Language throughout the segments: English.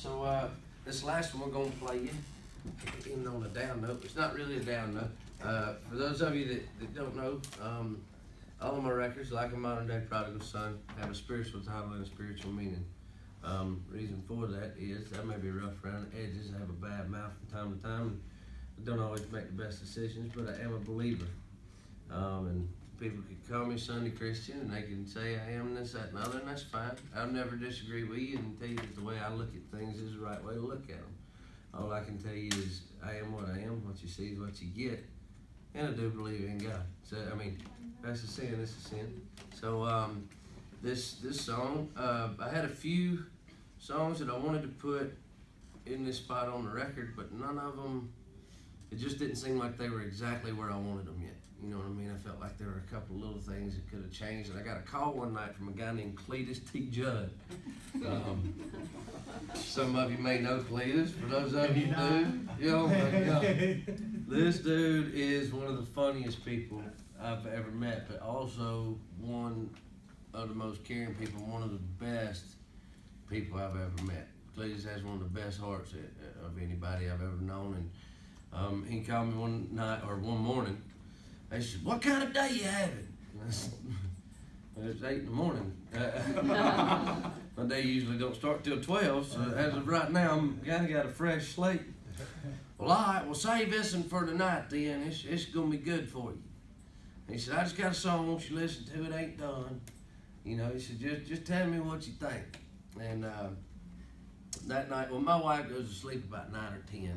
So this last one we're gonna play you, even on a down note. It's not really a down note. For those of you that don't know, all of my records, like a modern day prodigal son, have a spiritual title and a spiritual meaning. Reason for that is I may be rough around the edges. I have a bad mouth from time to time. I don't always make the best decisions, but I am a believer. And people could call me Sunday Christian, and they can say I am this, that, and other, and that's fine. I'll never disagree with you and tell you that the way I look at things is the right way to look at them. All I can tell you is I am what I am. What you see is what you get. And I do believe in God. So, I mean, that's a sin, it's a sin. So, this song, I had a few songs that I wanted to put in this spot on the record, but none of them, it just didn't seem like they were exactly where I wanted them yet. You know what I mean? I felt like there were a couple of little things that could have changed. And I got a call one night from a guy named Cletus T. Judd. Some of you may know Cletus. For those of you who do, oh my God. This dude is one of the funniest people I've ever met, but also one of the most caring people, one of the best people I've ever met. Cletus has one of the best hearts of anybody I've ever known. And he called me one night or one morning. He said, "What kind of day you having?" I said, "Well, it's 8 in the morning. My day usually don't start till 12, so as of right now, I'm kind of got a fresh slate." "Well, all right, well, save this one for tonight then. It's going to be good for you." He said, "I just got a song, won't you listen to it? Ain't done." You know, he said, just tell me what you think. And that night, well, my wife goes to sleep about 9 or 10.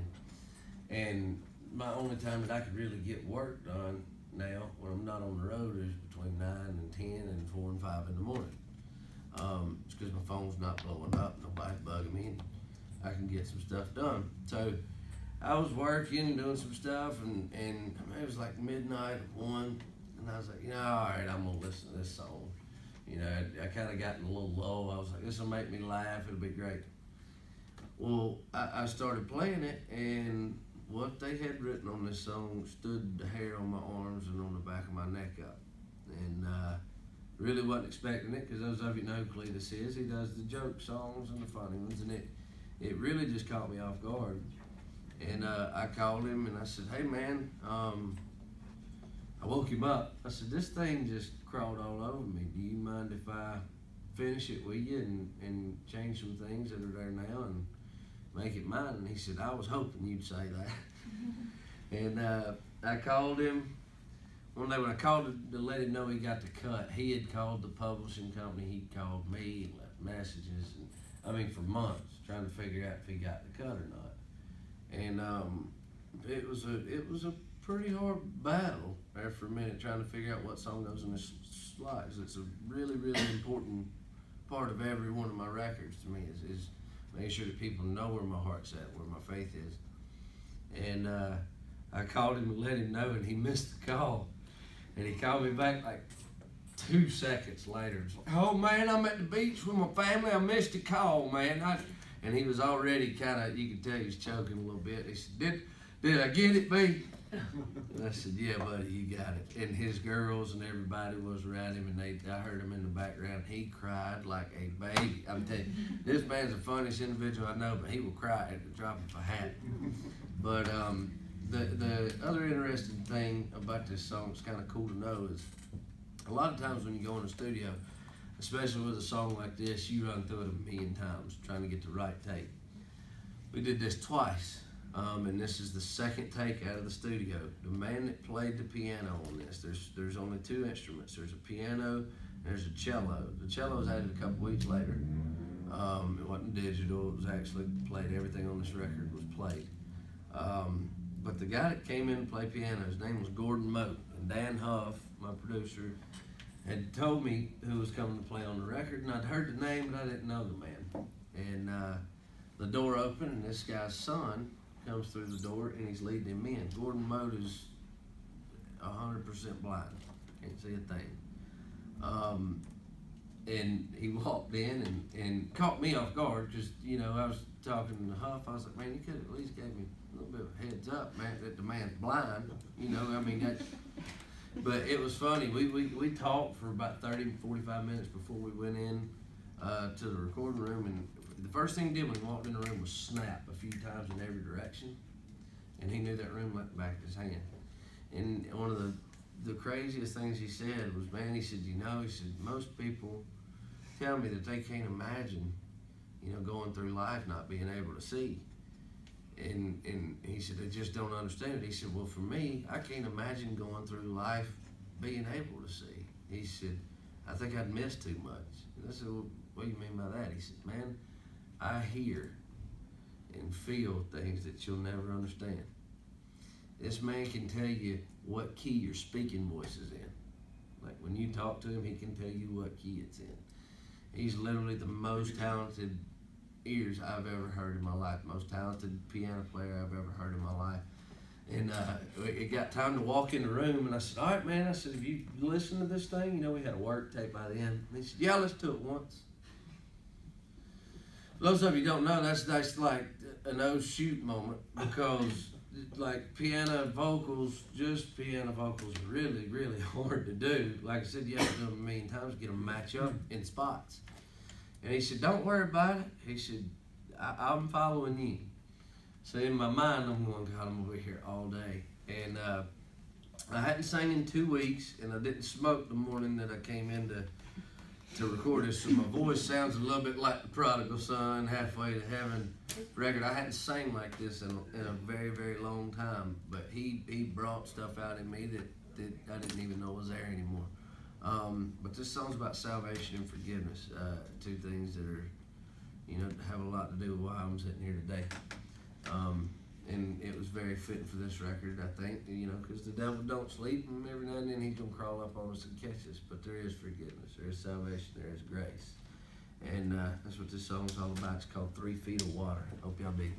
And my only time that I could really get work done now, when I'm not on the road, is between 9 and 10 and 4 and 5 in the morning. It's because my phone's not blowing up, nobody's bugging me, and I can get some stuff done. So I was working, doing some stuff, and it was like midnight, 1, and I was like, all right, I'm gonna listen to this song. You know, I kind of got in a little low. I was like, this will make me laugh, it'll be great. Well, I started playing it, and what they had written on this song stood the hair on my arms and on the back of my neck up. And really wasn't expecting it, because those of you know who Cletus is. He does the joke songs and the funny ones, and it really just caught me off guard. And I called him and I said, "Hey man," I woke him up. I said, "This thing just crawled all over me. Do you mind if I finish it with you and change some things that are there now and make it mine?" And he said, "I was hoping you'd say that." And I called him one day when I called to let him know he got the cut. He had called the publishing company, he'd called me, left messages, and I mean for months, trying to figure out if he got the cut or not. And it was a pretty hard battle there for a minute, trying to figure out what song goes in this slot. It's a really, really important part of every one of my records to me is making sure that people know where my heart's at, where my faith is. And I called him and let him know, and he missed the call. And he called me back like 2 seconds later. It's like, "Oh man, I'm at the beach with my family. I missed the call, man." And he was already kind of, you could tell he was choking a little bit. He said, Did I get it, B?" And I said, "Yeah, buddy, you got it." And his girls and everybody was around him, and I heard him in the background. He cried like a baby. I'm telling you, this man's the funniest individual I know, but he will cry at the drop of a hat. But the other interesting thing about this song, it's kind of cool to know, is a lot of times when you go in the studio, especially with a song like this, you run through it 1,000,000 times trying to get the right take. We did this twice. And this is the second take out of the studio. The man that played the piano on this, there's only 2 instruments. There's a piano and there's a cello. The cello was added a couple weeks later. It wasn't digital, it was actually played. Everything on this record was played. But the guy that came in to play piano, his name was Gordon Moat. And Dan Huff, my producer, had told me who was coming to play on the record, and I'd heard the name, but I didn't know the man. And the door opened, and this guy's son comes through the door, and he's leading him in. Gordon Moat is 100% blind, can't see a thing. And he walked in and caught me off guard, because I was talking to Huff. I was like, "Man, you could at least gave me a little bit of a heads up, man, that the man's blind." I mean, but it was funny. We talked for about 30, 45 minutes before we went in to the recording room, and the first thing he did when he walked in the room was snap a few times in every direction, and he knew that room like the back of his hand. And one of the craziest things he said was, man, he said, he said, most people tell me that they can't imagine, going through life not being able to see. And he said, they just don't understand it. He said, well, for me, I can't imagine going through life being able to see. He said, I think I'd miss too much. And I said, well, what do you mean by that? He said, man, I hear and feel things that you'll never understand. This man can tell you what key your speaking voice is in. Like when you talk to him, he can tell you what key it's in. He's literally the most talented ears I've ever heard in my life, most talented piano player I've ever heard in my life. And it got time to walk in the room, and I said, all right, man, I said, have you listened to this thing? We had a work tape by the end. And he said, yeah, I listened to it once. Those of you don't know, that's like an oh shoot moment, because like piano vocals are really, really hard to do. Like I said, you have to do them a million times, get them to match up in spots. And he said, don't worry about it. He said, I'm following you. So in my mind, I'm going, God, I'm over here all day. And I hadn't sang in 2 weeks, and I didn't smoke the morning that I came in to record this. So my voice sounds a little bit like the Prodigal Son, Halfway to Heaven record. I hadn't sang like this in a very, very long time. But he brought stuff out in me that I didn't even know was there anymore. But this song's about salvation and forgiveness, two things that are, have a lot to do with why I'm sitting here today. And it was very fitting for this record, I think, because the devil don't sleep, and every now and then he's going to crawl up on us and catch us. But there is forgiveness, there is salvation, there is grace. And that's what this song's all about. It's called 3 Feet of Water. Hope y'all dig it.